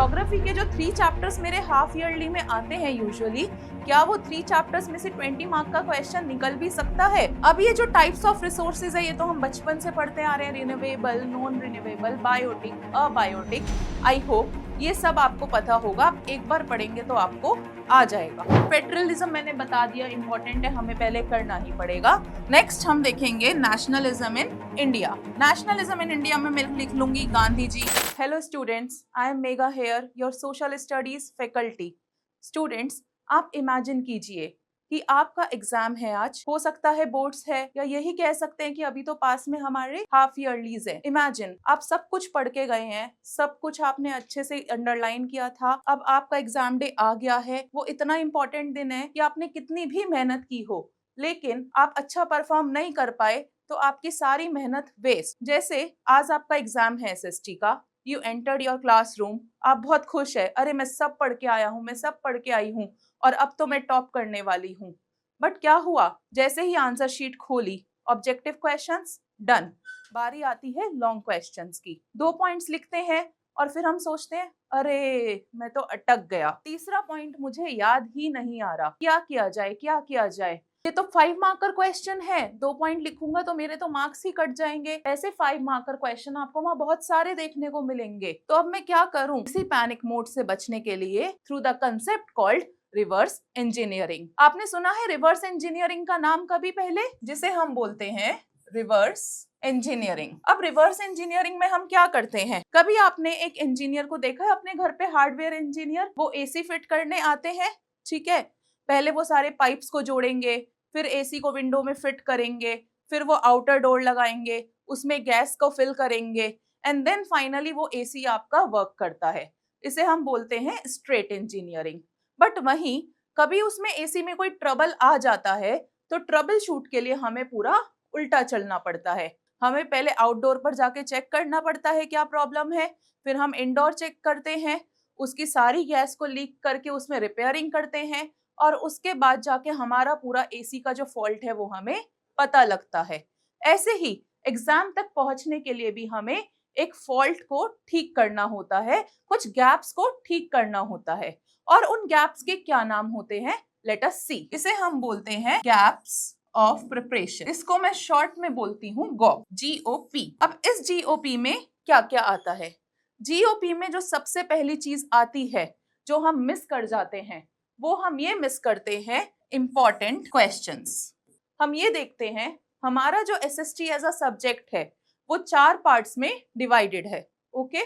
Geography के जो 3 chapters मेरे हाफ ईयरली में आते हैं यूजुअली, क्या वो 3 चैप्टर्स में से 20 मार्क का क्वेश्चन निकल भी सकता है? अब ये जो टाइप्स ऑफ रिसोर्सेज है ये तो हम बचपन से पढ़ते आ रहे हैं, renewable, non renewable, biotic, abiotic. I hope ये सब आपको पता होगा, आप एक बार पढ़ेंगे तो आपको आ जाएगा। फेडरलिज्म मैंने बता दिया, इंपॉर्टेंट है, हमें पहले करना ही पड़ेगा। नेक्स्ट हम देखेंगे nationalism in India. Nationalism in India में मैं लिख लूंगी Gandhi ji. Hello students, I am Megha here, your social studies faculty. Students, आप इमेजिन कीजिए कि आपका एग्जाम है आज, हो सकता है बोर्ड्स है, या यही कह सकते हैं कि अभी तो पास में हमारे हाफ ईयरलीज है। इमेजिन आप सब कुछ पढ़ के गए हैं, सब कुछ आपने अच्छे से अंडरलाइन किया था, अब आपका एग्जाम डे आ गया है। वो इतना इंपॉर्टेंट दिन है कि आपने कितनी भी मेहनत की हो, लेकिन आप अच्छा परफॉर्म नहीं कर पाए तो आपकी सारी मेहनत वेस्ट। जैसे आज आपका एग्जाम है एसएसटी का, यू एंटर्ड योर क्लासरूम, आप बहुत खुश है, अरे मैं सब पढ़ के आया हूँ, मैं सब पढ़ के आई हूँ और अब तो मैं टॉप करने वाली हूँ। बट क्या हुआ, जैसे ही आंसर शीट खोली, ऑब्जेक्टिव क्वेश्चंस डन, बारी आती है लॉन्ग क्वेश्चंस की। 2 पॉइंट्स लिखते हैं और फिर हम सोचते हैं अरे मैं तो अटक गया, तीसरा पॉइंट मुझे याद ही नहीं आ रहा, क्या किया जाए, क्या किया जाए। ये तो 5 मार्कर क्वेश्चन है, 2 पॉइंट लिखूंगा तो मेरे तो मार्क्स ही कट जाएंगे। ऐसे 5 मार्कर क्वेश्चन आपको वहां बहुत सारे देखने को मिलेंगे, तो अब मैं क्या करूं? इसी पैनिक मोड से बचने के लिए through the concept called reverse engineering. आपने सुना है रिवर्स इंजीनियरिंग का नाम कभी पहले, जिसे हम बोलते हैं रिवर्स इंजीनियरिंग। अब रिवर्स इंजीनियरिंग में हम क्या करते हैं? कभी आपने एक इंजीनियर को देखा है अपने घर पे, हार्डवेयर इंजीनियर, वो एसी फिट करने आते हैं, ठीक है, पहले वो सारे पाइप्स को जोड़ेंगे, फिर एसी को विंडो में फिट करेंगे, फिर वो आउटर डोर लगाएंगे, उसमें गैस को फिल करेंगे, एंड देन फाइनली वो एसी आपका वर्क करता है। इसे हम बोलते हैं स्ट्रेट इंजीनियरिंग। बट वहीं कभी उसमें एसी में कोई ट्रबल आ जाता है तो ट्रबल शूट के लिए हमें पूरा उल्टा चलना पड़ता है। हमें पहले आउटडोर पर जाके चेक करना पड़ता है क्या प्रॉब्लम है, फिर हम इंडोर चेक करते हैं, उसकी सारी गैस को लीक करके उसमें रिपेयरिंग करते हैं, और उसके बाद जाके हमारा पूरा एसी का जो फॉल्ट है वो हमें पता लगता है। ऐसे ही एग्जाम तक पहुंचने के लिए भी हमें एक फॉल्ट को ठीक करना होता है, कुछ गैप्स को ठीक करना होता है, और उन गैप्स के क्या नाम होते हैं, लेट अस सी। इसे हम बोलते हैं गैप्स ऑफ प्रिपरेशन, इसको मैं शॉर्ट में बोलती हूँ गॉप, GOP। अब इस GOP में क्या क्या आता है? GOP में जो सबसे पहली चीज आती है जो हम मिस कर जाते हैं, वो हम ये मिस करते हैं इंपॉर्टेंट क्वेश्चंस। हम ये देखते हैं हमारा जो SST एज अ सब्जेक्ट है वो 4 पार्ट्स में डिवाइडेड है। Okay,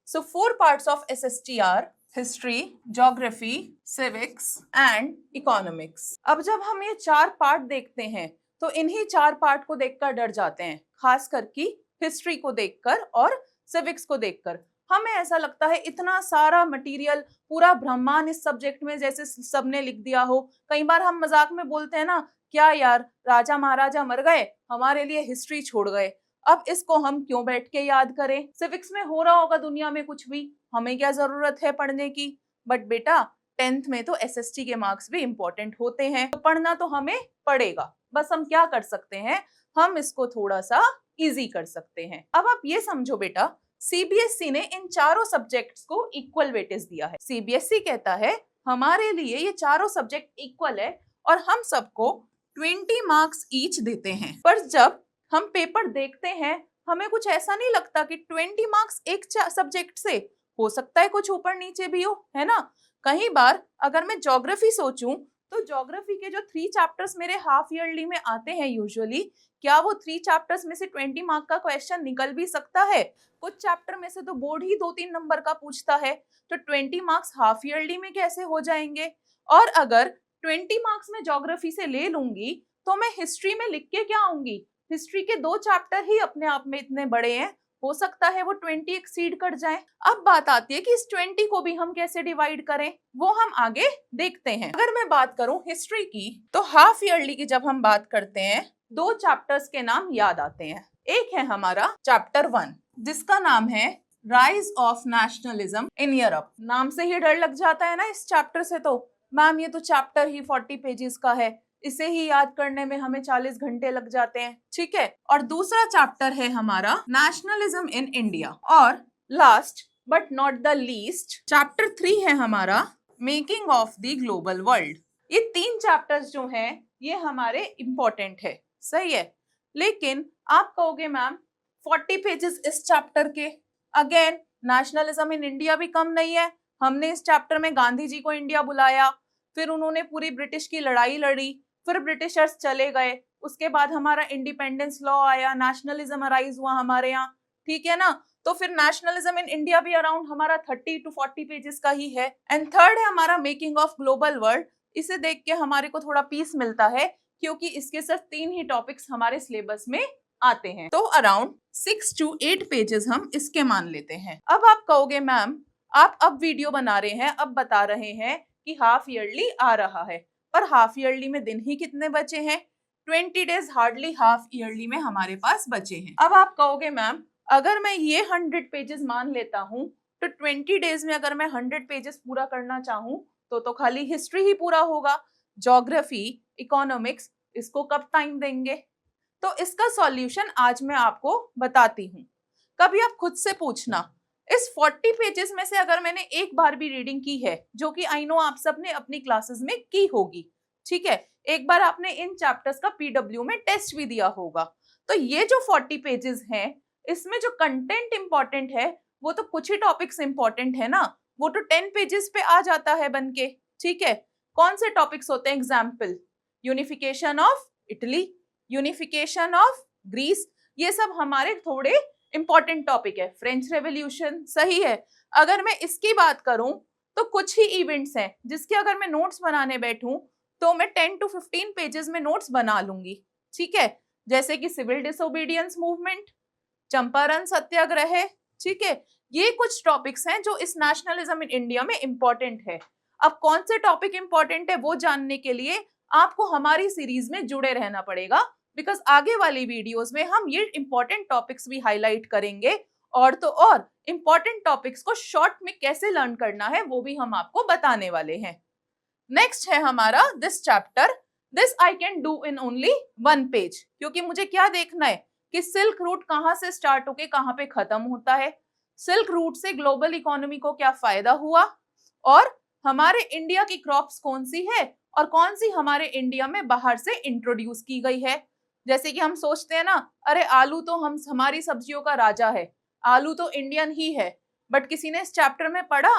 so 4 parts of SST our history, geography, civics and economics. अब जब हम ये 4 पार्ट देखते हैं तो इन्हीं 4 पार्ट को देखकर डर जाते हैं, खास करके हिस्ट्री को देखकर और सिविक्स को देखकर। हमें ऐसा लगता है इतना सारा मटेरियल, पूरा ब्रह्मांड इस सब्जेक्ट में जैसे सबने लिख दिया हो। कई बार हम मजाक में बोलते हैं ना, क्या यार राजा महाराजा मर गए, हमारे लिए हिस्ट्री छोड़ गए, अब इसको हम क्यों बैठ के याद करें? सिविक्स में हो रहा होगा दुनिया में कुछ भी, हमें क्या जरूरत है पढ़ने की? बट बेटा 10th में तो SST के मार्क्स भी इंपॉर्टेंट होते हैं, तो पढ़ना तो हमें पड़ेगा। बस हम क्या कर सकते हैं, हम इसको थोड़ा सा इजी कर सकते हैं। अब आप ये समझो बेटा, CBSE ने इन चारों सब्जेक्ट्स को इक्वल वेटेज दिया है। CBSE कहता है हमारे लिए ये चारों सब्जेक्ट इक्वल है और हम सबको 20 मार्क्स ईच देते हैं। पर जब हम पेपर देखते हैं हमें कुछ ऐसा नहीं लगता कि 20 मार्क्स एक सब्जेक्ट से, हो सकता है कुछ ऊपर नीचे भी हो, है ना। कई बार अगर मैं ज्योग्राफी सोचूं तो ज्योग्राफी के जो 3 चैप्टर्स मेरे हाफ ईयरली में आते हैं यूजुअली, क्या वो 3 चैप्टर्स में से 20 मार्क का क्वेश्चन निकल भी सकता है? कुछ चैप्टर में से तो बोर्ड ही 2-3 नंबर का पूछता है, तो 20 मार्क्स हाफ ईयरली में कैसे हो जाएंगे? और अगर 20 मार्क्स में ज्योग्राफी से ले लूंगी तो मैं हिस्ट्री में लिख के क्या आऊंगी? हिस्ट्री के 2 चैप्टर ही अपने आप में इतने बड़े हैं, हो सकता है वो 20 एक्सीड कर जाए। अब बात आती है कि इस 20 को भी हम कैसे डिवाइड करें, वो हम आगे देखते हैं। अगर मैं बात करूं हिस्ट्री की, तो हाफ ईयरली की जब हम बात करते हैं 2 चैप्टर्स के नाम याद आते हैं। एक है हमारा चैप्टर 1 जिसका नाम है rise of nationalism in Europe. नाम से ही डर लग जाता है ना इस चैप्टर से, तो मैम ये तो चैप्टर ही 40 पेजेस का है, इसे ही याद करने में हमें 40 घंटे लग जाते हैं, ठीक है। और दूसरा चैप्टर है हमारा नेशनलिज्म इन इंडिया, और last but not the least chapter 3 है हमारा making of the global world. ये 3 चैप्टर्स जो हैं ये हमारे इंपॉर्टेंट है, सही है। लेकिन आप कहोगे मैम 40 पेजेस इस चैप्टर के, अगेन नेशनलिज्म इन इंडिया भी कम नहीं है। हमने इस चैप्टर में गांधी जी को इंडिया बुलाया, फिर उन्होंने पूरी ब्रिटिश की लड़ाई लड़ी, फिर ब्रिटिशर्स चले गए, उसके बाद हमारा इंडिपेंडेंस लॉ आया, नेशनलिज्म अराइज हुआ हमारे यहाँ, ठीक है ना। तो फिर नेशनलिज्म इन इंडिया भी अराउंड हमारा 30 to 40 पेजेस का ही है। एंड थर्ड है हमारा मेकिंग ऑफ ग्लोबल वर्ल्ड। इसे देख के हमारे को थोड़ा पीस मिलता है क्योंकि इसके सिर्फ 3 ही टॉपिक्स हमारे सिलेबस में आते हैं, तो अराउंड 6 to 8 पेजेस हम इसके मान लेते हैं। अब आप कहोगे मैम आप अब वीडियो बना रहे हैं, अब बता रहे हैं कि हाफ ईयरली आ रहा है, पर हाफ ईयरली में दिन ही कितने बचे हैं? 20 डेज हार्डली हाफ ईयरली में हमारे पास बचे हैं। अब आप कहोगे मैम अगर मैं ये 100 पेजेस मान लेता हूँ तो 20 डेज में अगर मैं 100 पेजेस पूरा करना चाहूँ तो खाली हिस्ट्री ही पूरा होगा, ज्योग्राफी, इकोनॉमिक्स इसको कब टाइम देंगे? तो इसका सॉल्यूशन आज मैं आपको बताती हूँ। कभी आप खुद से पूछना इस 40 पेजेस में से अगर मैंने एक बार भी रीडिंग की है, जो कि आई नो आप सबने अपनी क्लासेस में की होगी, ठीक है, एक बार आपने इन चैप्टर्स का पीडब्ल्यू में टेस्ट भी दिया होगा, तो ये जो 40 पेजेस हैं इसमें जो कंटेंट इंपॉर्टेंट है वो तो कुछ ही टॉपिक्स इंपॉर्टेंट है ना, वो तो 10 पेजेस पे आ जाता है बनके, ठीक है। कौन से टॉपिक्स होते हैं? Example unification of Italy, unification of Greece, ये सब हमारे थोड़े इंपॉर्टेंट टॉपिक है। फ्रेंच रेवोल्यूशन, सही है। अगर मैं इसकी बात करूं तो कुछ ही इवेंट्स हैं जिसके अगर मैं नोट्स बनाने बैठूं तो मैं 10 to 15 पेजेस में नोट्स बना लूंगी, ठीक है। जैसे कि सिविल डिसोबीडियंस मूवमेंट, चंपारण सत्याग्रह, ठीक है। ये कुछ टॉपिक्स हैं जो इस नेशनलिज्म इन इंडिया में इंपॉर्टेंट है। अब कौन से टॉपिक इंपॉर्टेंट है वो जानने के लिए आपको हमारी सीरीज में जुड़े रहना पड़ेगा, बिकॉज आगे वाली वीडियोस में हम ये इंपॉर्टेंट टॉपिक्स भी हाईलाइट करेंगे और तो और इंपॉर्टेंट टॉपिक्स को शॉर्ट में कैसे लर्न करना है वो भी हम आपको बताने वाले हैं। नेक्स्ट है हमारा this chapter, this I can do in only 1 page, क्योंकि मुझे क्या देखना है कि सिल्क रूट कहाँ से स्टार्ट होके कहाँ पे खत्म होता है, सिल्क रूट से ग्लोबल इकोनॉमी को क्या फायदा हुआ, और हमारे इंडिया की क्रॉप्स कौन सी है और कौन सी हमारे इंडिया में बाहर से इंट्रोड्यूस की गई है। जैसे कि हम सोचते हैं ना, अरे आलू तो हमारी सब्जियों का राजा है, आलू तो इंडियन ही है, बट किसी ने इस चैप्टर में पढ़ा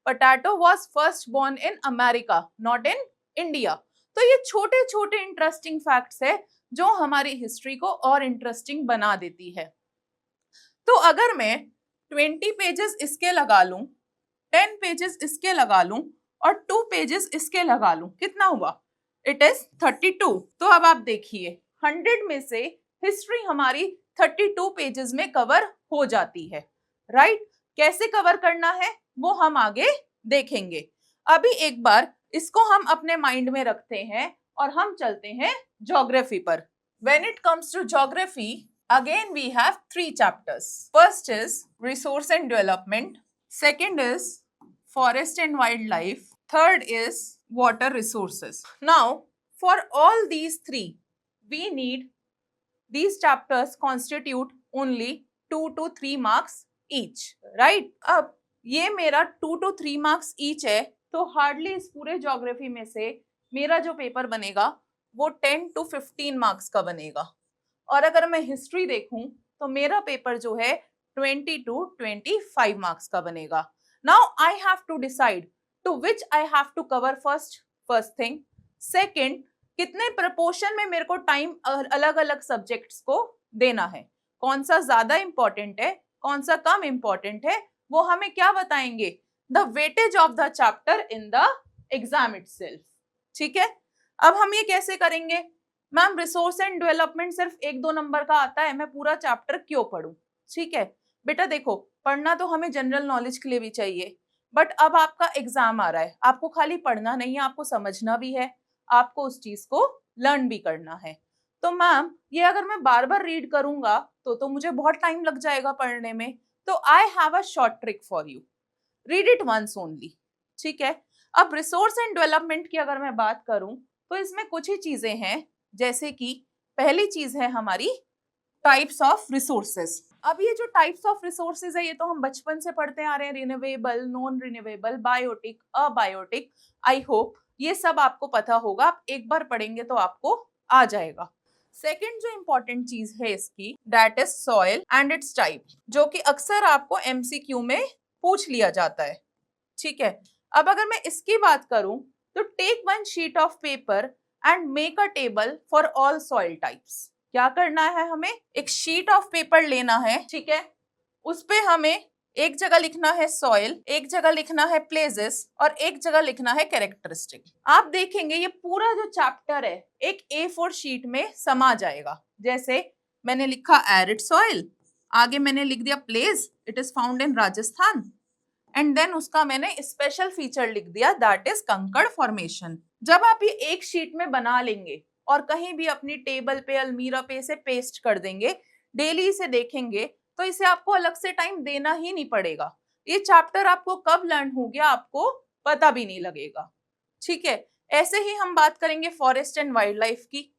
potato was first born in America not in India. तो ये छोटे छोटे इंटरेस्टिंग फैक्ट्स है जो हमारी हिस्ट्री को और इंटरेस्टिंग बना देती है। तो अगर मैं 20 पेजेस इसके लगा लूं, 10 पेजेस इसके लगा लूं और 2 पेजेस इसके लगा लूं, कितना हुआ? It is 32। तो अब आप देखिए 100 में से हिस्ट्री हमारी 32 पेजेस में कवर हो जाती है, राइट। कैसे कवर करना है वो हम आगे देखेंगे। अभी एक बार इसको हम अपने माइंड में रखते हैं और हम चलते हैं ज्योग्राफी पर। When it comes to geography, again we have 3 chapters. First is resource and development. Second is forest and wildlife. Third is water resources. Now, for all these 3, we need these chapters constitute only 2 to 3 marks each, right? अब ये मेरा 2 to 3 marks each है, तो hardly इस पूरे geography में से मेरा जो पेपर बनेगा वो 10 to 15 मार्क्स का बनेगा। और अगर मैं हिस्ट्री देखूं तो मेरा पेपर जो है 20 to 25 मार्क्स का बनेगा। Now I have to decide to which I have to cover first thing. Second, कितने प्रपोर्शन में मेरे को टाइम अलग अलग सब्जेक्ट्स को देना है, कौन सा ज्यादा इंपॉर्टेंट है कौन सा कम इंपॉर्टेंट है, वो हमें क्या बताएंगे? The weightage of the chapter in the exam itself, ठीक है। अब हम ये कैसे करेंगे? मैम रिसोर्स एंड डेवलपमेंट सिर्फ 1-2 नंबर का आता है, मैं पूरा चैप्टर क्यों पढूं? ठीक है बेटा, देखो पढ़ना तो हमें जनरल नॉलेज के लिए भी चाहिए, बट अब आपका एग्जाम आ रहा है, आपको खाली पढ़ना नहीं है, आपको समझना भी है, आपको उस चीज को लर्न भी करना है। तो मैम ये अगर मैं बार बार रीड करूंगा तो मुझे बहुत टाइम लग जाएगा पढ़ने में, तो I have a short trick for you, read it once only, ठीक है। अब रिसोर्स एंड डेवलपमेंट की अगर मैं बात करूं तो इसमें कुछ ही चीजें हैं, जैसे कि पहली चीज है हमारी टाइप्स ऑफ रिसोर्सेस। अब ये जो टाइप्स ऑफ रिसोर्सेज है ये तो हम बचपन से पढ़ते आ रहे हैं, renewable, non renewable, biotic, abiotic. I hope ये सब आपको पता होगा, आप एक बार पढ़ेंगे तो आपको आ जाएगा। सेकंड जो इंपॉर्टेंट चीज है इसकी, that is soil and it's type, जो कि अक्सर आपको एमसीक्यू में पूछ लिया जाता है। ठीक है, अब अगर मैं इसकी बात करूं तो take one sheet of paper and make a table for all soil types. क्या करना है, हमें एक शीट ऑफ पेपर लेना है, ठीक है, उस पे हमें एक जगह लिखना है सॉइल, एक जगह लिखना है प्लेसेस और एक जगह लिखना है कैरेक्टरिस्टिक। आप देखेंगे ये पूरा जो चैप्टर है एक A4 शीट में समा जाएगा। जैसे मैंने लिखा एरिड सॉइल, आगे मैंने लिख दिया place, it is found in Rajasthan, and then उसका मैंने स्पेशल फीचर लिख दिया दैट इज कंकड़ फॉर्मेशन। जब आप ये एक शीट में बना लेंगे और कहीं भी अपनी टेबल पे, अलमीरा पे इसे पेस्ट कर देंगे, डेली इसे देखेंगे, तो इसे आपको अलग से टाइम देना ही नहीं पड़ेगा। ये चैप्टर आपको कब लर्न हो गया आपको पता भी नहीं लगेगा। ठीक है, ऐसे ही हम बात करेंगे फॉरेस्ट एंड वाइल्ड लाइफ की।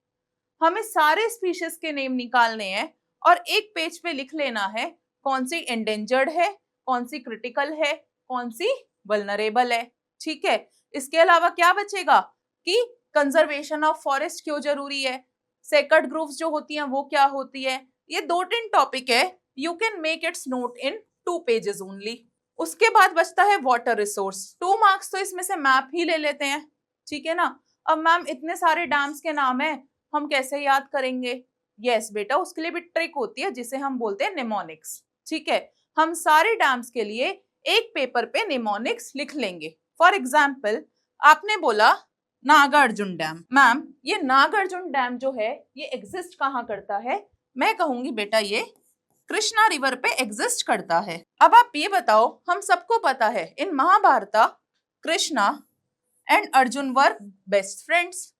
हमें सारे स्पीशीज के नेम निकालने हैं और एक पेज पे लिख लेना है कौन सी एंडेंजर्ड है, कौन सी क्रिटिकल है, कौन सी वल्नरेबल है। ठीक है, इसके अलावा क्या बचेगा कि कंजर्वेशन ऑफ फॉरेस्ट क्यों जरूरी है, सेक्रेड ग्रुव्स जो होती हैं वो क्या होती है। ये 2-3 टॉपिक है, you can make it's note in 2 pages only. उसके बाद बचता है वाटर रिसोर्स। 2 मार्क्स तो इसमें से मैप ही ले लेते हैं, ठीक है ना। अब मैम इतने सारे डैम्स के नाम है, हम कैसे याद करेंगे। यस बेटा, उसके लिए भी ट्रिक होती है जिसे हम बोलते हैं निमोनिक्स। ठीक है, हम सारे डैम्स के लिए एक पेपर पे निमोनिक्स लिख लेंगे। फॉर एग्जाम्पल आपने बोला नागार्जुन डैम, मैम ये नागार्जुन डैम जो है ये एग्जिस्ट कहाँ करता है, मैं कहूंगी बेटा ये कृष्णा रिवर पे एग्जिस्ट करता है। अब आप ये बताओ, हम सबको पता है in Mahabharata Krishna and Arjun were best friends.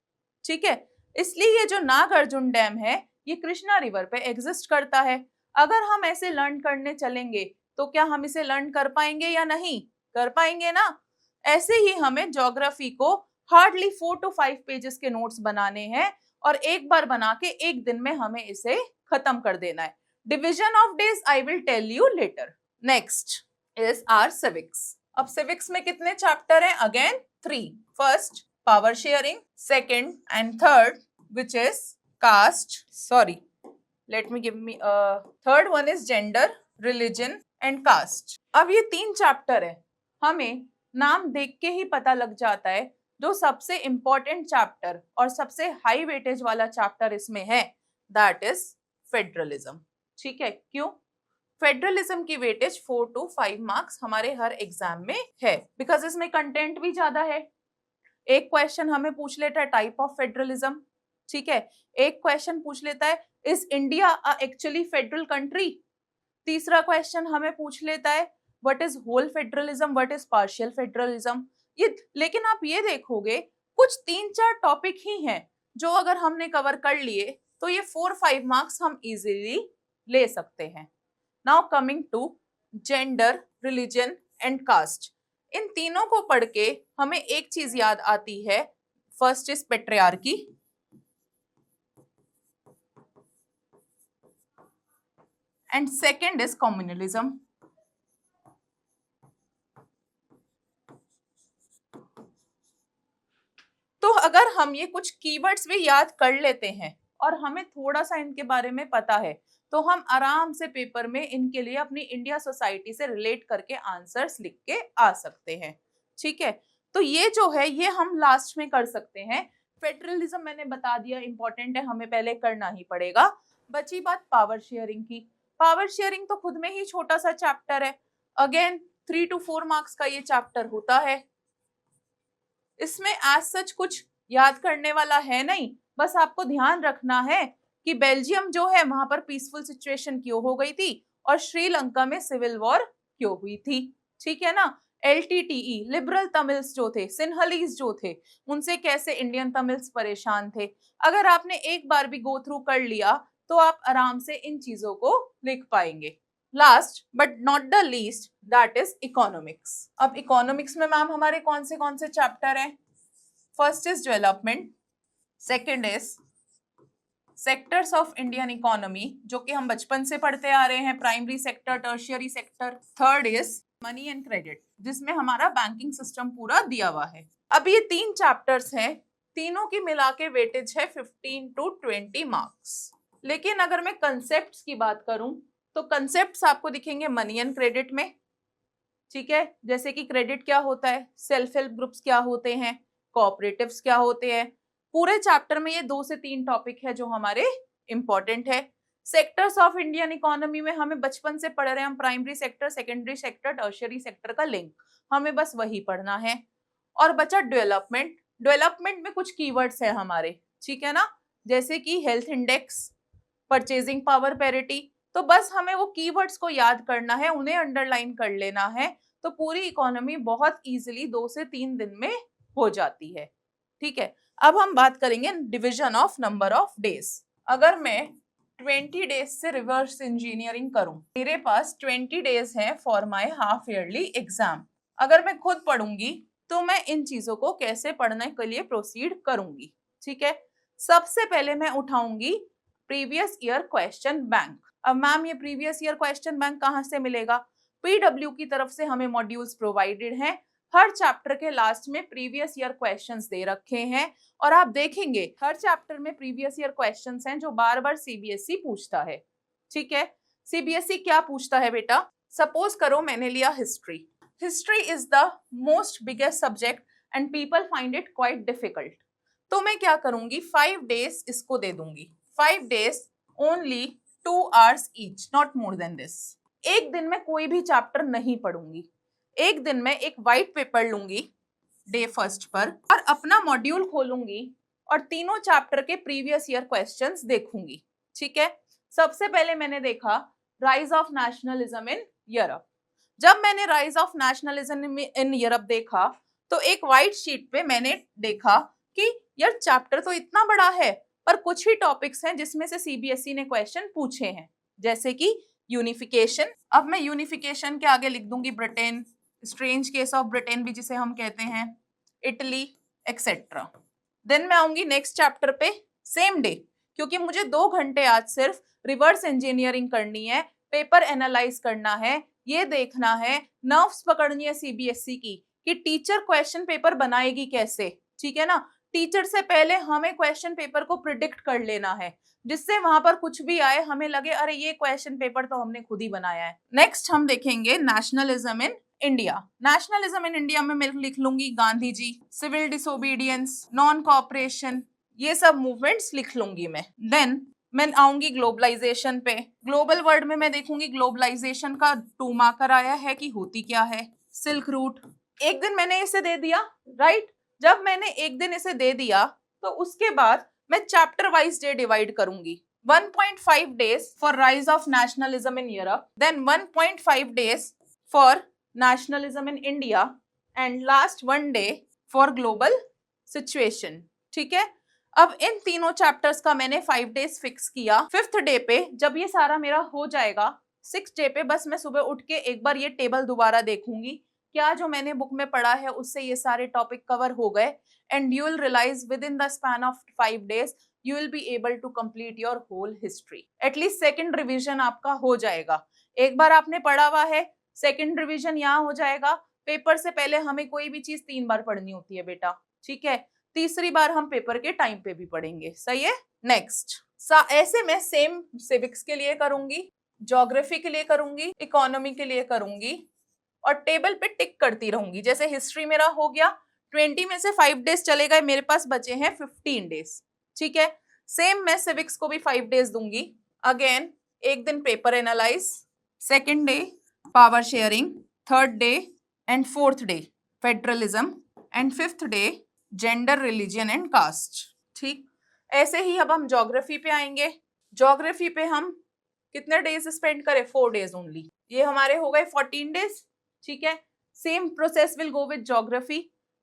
ठीक है, इसलिए ये जो नागार्जुन डैम है ये कृष्णा रिवर पे एग्जिस्ट करता है। अगर हम ऐसे लर्न करने चलेंगे तो क्या हम इसे लर्न कर पाएंगे या नहीं कर पाएंगे ना। ऐसे ही हमें ज्योग्राफी को हार्डली 4 to 5 पेजेस के नोट्स बनाने हैं और एक बार बना के एक दिन में हमें इसे खत्म कर देना है। Division of days I will tell you later. Next is our civics. अब सिविक्स में कितने चैप्टर हैं, again 3। First power sharing, second and third which is caste, let me give me third one is gender, religion and caste। अब ये 3 chapter है, हमें नाम देख के ही पता लग जाता है जो सबसे इंपॉर्टेंट चैप्टर और सबसे हाई वेटेज वाला चैप्टर इसमें है दैट इज फेडरलिज्म। ठीक है, क्यों, फेडरलिज्म की वेटेज 4 to 5 मार्क्स हमारे हर एग्जाम में है, बिकॉज इसमें कंटेंट भी ज्यादा है। एक क्वेश्चन हमें पूछ लेता है टाइप ऑफ फेडरलिज्म, ठीक है, एक क्वेश्चन पूछ लेता है is India actually federal country, तीसरा क्वेश्चन हमें पूछ लेता है what is whole federalism, what is partial federalism. ये लेकिन आप ये देखोगे कुछ 3-4 टॉपिक ही हैं जो अगर हमने कवर कर लिए तो ये 4-5 मार्क्स हम इजीली ले सकते हैं। Now coming to gender, religion and caste, इन तीनों को पढ़ के हमें एक चीज याद आती है, first is patriarchy, and second is communalism. तो अगर हम ये कुछ कीवर्ड्स भी याद कर लेते हैं और हमें थोड़ा सा इनके बारे में पता है तो हम आराम से पेपर में इनके लिए अपनी इंडिया सोसाइटी से रिलेट करके आंसर्स लिख के आ सकते हैं। ठीक है, तो ये जो है ये हम लास्ट में कर सकते हैं। फेडरलिज्म मैंने बता दिया इंपॉर्टेंट है, हमें पहले करना ही पड़ेगा। बची बात पावर शेयरिंग की। पावर शेयरिंग तो खुद में ही छोटा सा चैप्टर है, अगेन 3 to 4 मार्क्स का ये चैप्टर होता है। इसमें एज सच कुछ याद करने वाला है नहीं, बस आपको ध्यान रखना है कि बेल्जियम जो है वहां पर पीसफुल सिचुएशन क्यों हो गई थी और श्रीलंका में सिविल वॉर क्यों हुई थी। ठीक है ना, LTTE लिबरल तमिल्स जो थे, सिन्हलीज जो थे, उनसे कैसे इंडियन तमिल्स परेशान थे। अगर आपने एक बार भी गो थ्रू कर लिया तो आप आराम से इन चीजों को लिख पाएंगे। Last but not the least that is economics. अब इकोनॉमिक्स में मैम हमारे कौन से चैप्टर हैं, first is development, second is sectors of Indian economy, जो कि हम बचपन से पढ़ते आ रहे हैं, primary sector, tertiary sector. Third is money and credit, जिसमें हमारा बैंकिंग सिस्टम पूरा दिया हुआ है। अब ये 3 चैप्टर्स हैं, तीनों की मिला के वेटेज है 15 to 20 मार्क्स। लेकिन अगर मैं कंसेप्ट्स की बात करूं तो कंसेप्ट्स आपको दिखेंगे मनी एंड क्रेडिट में, ठीक है। जैसे कि क्रेडिट क्या होता है, सेल्फ हेल्प ग्रुप्स क्या होते हैं, कोऑपरेटिव्स क्या होते हैं। पूरे चैप्टर में ये 2 से 3 टॉपिक है जो हमारे इंपॉर्टेंट है। सेक्टर्स ऑफ इंडियन इकोनॉमी में हमें बचपन से पढ़ रहे हैं हम, primary sector, secondary sector, tertiary sector का लिंक, हमें बस वही पढ़ना है। और बचा डेवलपमेंट। डेवलपमेंट में कुछ कीवर्ड्स है हमारे, ठीक है ना, जैसे कि health index, purchasing power parity. तो बस हमें वो कीवर्ड्स को याद करना है, उन्हें अंडरलाइन कर लेना है, तो पूरी इकोनॉमी बहुत इजीली 2 से 3 दिन में हो जाती है, ठीक है। अब हम बात करेंगे division of number of days. अगर मैं 20 डेज से रिवर्स इंजीनियरिंग करूं, मेरे पास 20 डेज है for my half yearly exam. अगर मैं खुद पढ़ूंगी तो मैं इन चीजों को कैसे पढ़ने के लिए प्रोसीड करूंगी, ठीक है। सबसे पहले मैं उठाऊंगी प्रीवियस ईयर क्वेश्चन बैंक। अब मैम ये प्रीवियस ईयर क्वेश्चन बैंक कहाँ से मिलेगा? पीडब्ल्यू की तरफ से हमें मॉड्यूल्स प्रोवाइडेड हैं, हर चैप्टर के लास्ट में प्रीवियस ईयर क्वेश्चंस दे रखे हैं, और आप देखेंगे हर चैप्टर में प्रीवियस ईयर क्वेश्चंस हैं जो बार बार सीबीएसई पूछता है, ठीक है। सीबीएसई क्या पूछता है बेटा? सपोज करो मैंने लिया history. History is the most biggest subject and people find it quite difficult. तो मैं क्या करूंगी, 5 डेज इसको दे दूंगी, 5 days only 2 hours each, not more than this. एक दिन में कोई भी चैप्टर नहीं पढ़ूंगी, एक दिन में एक व्हाइट पेपर लूंगी डे फर्स्ट पर, और अपना मॉड्यूल खोलूंगी और तीनों चैप्टर के प्रीवियस ईयर क्वेश्चंस देखूंगी, ठीक है। सबसे पहले मैंने देखा rise of nationalism in Europe. जब मैंने rise of nationalism in Europe देखा तो एक व्हाइट शीट पे मैंने देखा कि यार चैप्टर तो इतना बड़ा है, पर कुछ ही टॉपिक्स हैं जिसमें से सीबीएसई ने क्वेश्चन पूछे हैं, जैसे कि यूनिफिकेशन। अब मैं यूनिफिकेशन के आगे लिख दूंगी Britain, strange case of Britain भी जिसे हम कहते हैं, इटली, एक्सेट्रा। देन मैं आऊंगी नेक्स्ट चैप्टर पे सेम डे, क्योंकि मुझे 2 घंटे आज सिर्फ रिवर्स इंजीनियरिंग करनी है, पेपर एनालाइज करना है, ये देखना है, नर्व्स पकड़नी है सीबीएसई की कि टीचर क्वेश्चन पेपर बनाएगी कैसे, ठीक है ना। टीचर से पहले हमें क्वेश्चन पेपर को प्रिडिक्ट कर लेना है, जिससे वहां पर कुछ भी आए हमें लगे अरे ये क्वेश्चन पेपर तो हमने खुद ही बनाया है। नेक्स्ट हम देखेंगे nationalism in India. Nationalism in India में मैं लिख लूंगी गांधी जी, सिविल डिसोबीडियंस, नॉन कोऑपरेशन, ये सब मूवमेंट्स लिख लूंगी मैं। देन मैं आऊंगी ग्लोबलाइजेशन पे। ग्लोबल वर्ल्ड में मैं देखूंगी ग्लोबलाइजेशन का 2 मार्कर आया है कि होती क्या है। सिल्क रूट, एक दिन मैंने इसे दे दिया, राइट। जब मैंने एक दिन इसे दे दिया तो उसके बाद मैं चैप्टर वाइज डे डिवाइड करूंगी। 1.5 days for rise of nationalism in Europe, then 1.5 days for nationalism in India, and last 1 day for global situation, ठीक है। अब इन तीनों चैप्टर्स का मैंने 5 days फिक्स किया। 5th डे पे जब ये सारा मेरा हो जाएगा, 6th डे पे बस मैं सुबह उठ के एक बार ये टेबल दोबारा देखूंगी, क्या जो मैंने बुक में पढ़ा है उससे ये सारे टॉपिक कवर हो गए, and you will realise within the span of 5 days you will be able to complete your whole history. At least second revision आपका हो जाएगा। एक बार आपने पढ़ा हुआ है, सेकंड रिवीजन यहाँ हो जाएगा। पेपर से पहले हमें कोई भी चीज 3 बार पढ़नी होती है बेटा, ठीक है। तीसरी बार हम पेपर के टाइम पे भी पढ़ेंगे, सही है। नेक्स्ट ऐसे मैं सेम सिविक्स के लिए करूंगी, ज्योग्राफी के लिए करूंगी, इकोनॉमी के लिए करूंगी, और टेबल पे टिक करती रहूंगी। जैसे हिस्ट्री मेरा हो गया, 20 में से 5 days चले गए, मेरे पास बचे हैं 15 days, ठीक है। सेम मैं सिविक्स को भी 5 days दूंगी। अगेन एक दिन paper analyse, second day power sharing, third day and fourth day federalism, and 5th day gender, religion and caste, ठीक। ऐसे ही अब हम ज्योग्राफी पे आएंगे। ज्योग्राफी पे हम कितने डेज स्पेंड करें? 4 days ओनली। ये हमारे हो गए 14 days, ठीक है। Same process will go with geography.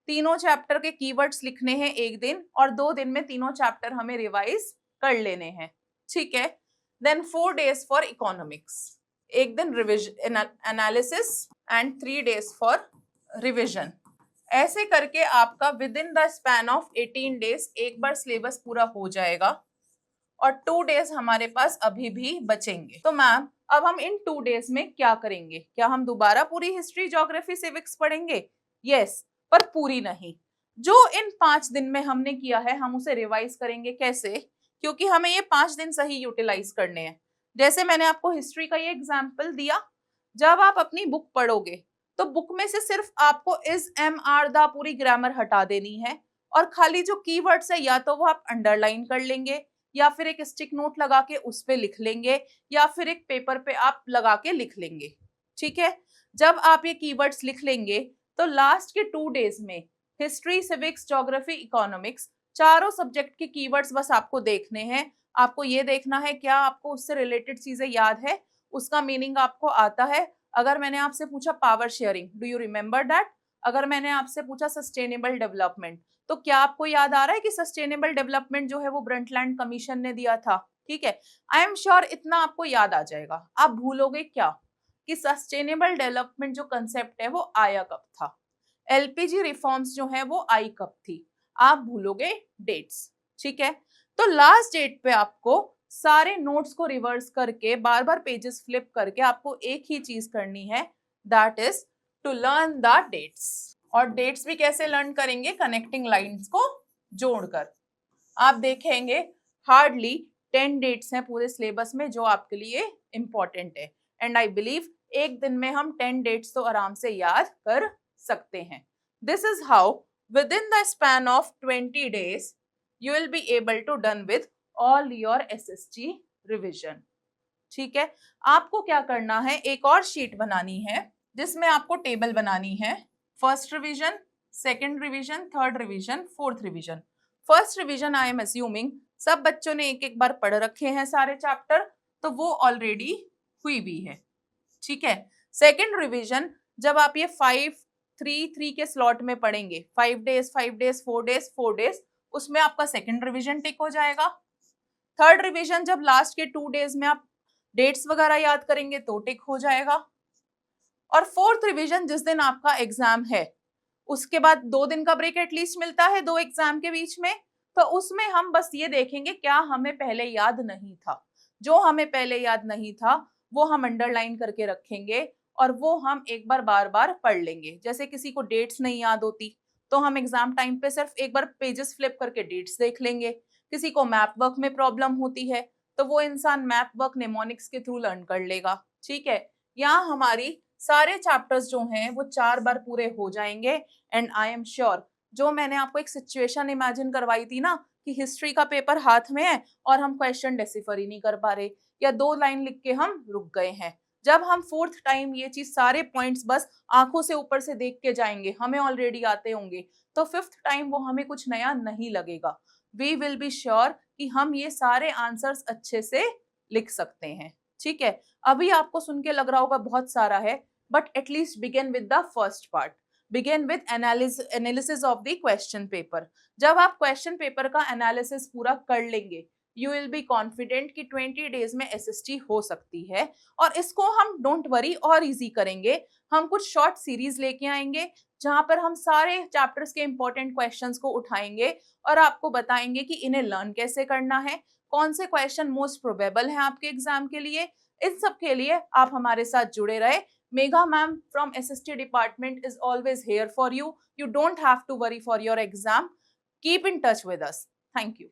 तीनों चैप्टर के कीवर्ड्स लिखने हैं एक दिन, और 2 दिन में तीनों चैप्टर हमें रिवाइज कर लेने हैं, ठीक है। देन 4 days फॉर इकोनॉमिक्स, एक दिन revision analysis and 3 days for revision. ऐसे करके आपका with in the span of 18 days एक बार सिलेबस पूरा हो जाएगा। और 2 डेज हमारे पास अभी भी बचेंगे। तो मैम अब हम इन 2 डेज में क्या करेंगे? क्या हम दोबारा पूरी हिस्ट्री, ज्योग्राफी, सिविक्स पढ़ेंगे? यस, पर पूरी नहीं। जो इन 5 दिन में हमने किया है हम उसे रिवाइज करेंगे। कैसे? क्योंकि हमें ये 5 दिन सही यूटिलाइज करने हैं। जैसे मैंने आपको हिस्ट्री का ये एग्जाम्पल दिया, जब आप अपनी बुक पढ़ोगे तो बुक में से सिर्फ आपको इज, एम, आर, द पूरी ग्रामर हटा देनी है और खाली जो कीवर्ड्स है या तो वो आप अंडरलाइन कर लेंगे या फिर एक स्टिक नोट लगा के उस पे लिख लेंगे या फिर एक पेपर पे आप लगा के लिख लेंगे। ठीक है, जब आप ये कीवर्ड्स लिख लेंगे तो लास्ट के 2 डेज में हिस्ट्री, सिविक्स, ज्योग्राफी, इकोनॉमिक्स चारों सब्जेक्ट के कीवर्ड्स बस आपको देखने हैं। आपको ये देखना है क्या आपको उससे रिलेटेड चीजें याद है, उसका मीनिंग आपको आता है। अगर मैंने आपसे पूछा power sharing, do you remember that? अगर मैंने आपसे पूछा सस्टेनेबल डेवलपमेंट, तो क्या आपको याद आ रहा है कि सस्टेनेबल डेवलपमेंट जो है वो ब्रंटलैंड कमीशन ने दिया था? ठीक है, आई एम श्योर इतना आपको याद आ जाएगा। आप भूलोगे क्या कि सस्टेनेबल डेवलपमेंट जो कंसेप्ट है वो आया कब था, एलपीजी रिफॉर्म्स जो है वो आई कब थी। आप भूलोगे डेट्स। ठीक है, तो लास्ट डेट पे आपको सारे नोट्स को रिवर्स करके बार बार पेजेस फ्लिप करके आपको एक ही चीज करनी है, that is to learn the dates. और डेट्स भी कैसे लर्न करेंगे? कनेक्टिंग लाइंस को जोड़कर। आप देखेंगे हार्डली 10 डेट्स हैं पूरे सिलेबस में जो आपके लिए इंपॉर्टेंट है, एंड आई बिलीव एक दिन में हम 10 डेट्स तो आराम से याद कर सकते हैं। This is how within the span of 20 days you will be able to done with all your SST revision। ठीक है, आपको क्या करना है, एक और शीट बनानी है जिसमें आपको टेबल बनानी है, first revision, second revision, third revision, fourth revision. First revision I am assuming सब बच्चों ने एक एक बार पढ़ रखे हैं सारे चैप्टर, तो वो ऑलरेडी हुई भी है। ठीक है, सेकंड रिवीजन जब आप ये 5-3-3 के स्लॉट में पढ़ेंगे, 5 डेज 5 डेज 4 डेज 4 डेज, उसमें आपका सेकंड रिवीजन टिक हो जाएगा। थर्ड रिवीजन जब लास्ट के 2 डेज में आप डेट्स वगैरह याद करेंगे तो टिक हो जाएगा। और फोर्थ रिवीजन जिस दिन आपका एग्जाम है उसके बाद 2 दिन का ब्रेक एटलीस्ट मिलता है 2 एग्जाम के बीच में, तो उसमें हम बस ये देखेंगे क्या हमें पहले याद नहीं था। जो हमें पहले याद नहीं था वो हम अंडरलाइन करके रखेंगे और वो हम एक बार बार बार पढ़ लेंगे। जैसे किसी को डेट्स नहीं याद होती तो हम एग्जाम टाइम पे सिर्फ एक बार पेजेस फ्लिप करके डेट्स देख लेंगे। किसी को मैप वर्क में प्रॉब्लम होती है तो वो इंसान मैप वर्क नेमोनिक्स के थ्रू लर्न कर लेगा। ठीक है, यहाँ हमारी सारे चैप्टर्स जो हैं वो 4 बार पूरे हो जाएंगे। एंड आई एम श्योर जो मैंने आपको एक सिचुएशन इमेजिन करवाई थी ना कि हिस्ट्री का पेपर हाथ में है और हम क्वेश्चन डेसिफर ही नहीं कर पा रहे या 2 लाइन लिख के हम रुक गए हैं, जब हम फोर्थ टाइम ये चीज सारे पॉइंट्स बस आंखों से ऊपर से देख के जाएंगे, हमें ऑलरेडी आते होंगे, तो फिफ्थ टाइम वो हमें कुछ नया नहीं लगेगा। वी विल बी श्योर कि हम ये सारे आंसर्स अच्छे से लिख सकते हैं। ठीक है, अभी आपको सुन के लग रहा होगा बहुत सारा है, but at least begin with the first part, begin with analysis of the question paper. जब आप क्वेश्चन पेपर का एनालिसिस पूरा कर लेंगे यू विल बी कॉन्फिडेंट कि 20 डेज में एसएसटी हो सकती है। और इसको हम डोंट वरी और इजी करेंगे, हम कुछ शॉर्ट सीरीज लेके आएंगे जहां पर हम सारे चैप्टर्स के इंपॉर्टेंट क्वेश्चंस को उठाएंगे और आपको बताएंगे कि इन्हें लर्न कैसे करना है, कौन से क्वेश्चन मोस्ट प्रोबेबल हैं आपके एग्जाम के लिए। इन सब के लिए आप हमारे साथ जुड़े रहे। Megha ma'am from SST department is always here for you. You don't have to worry for your exam. Keep in touch with us. Thank you.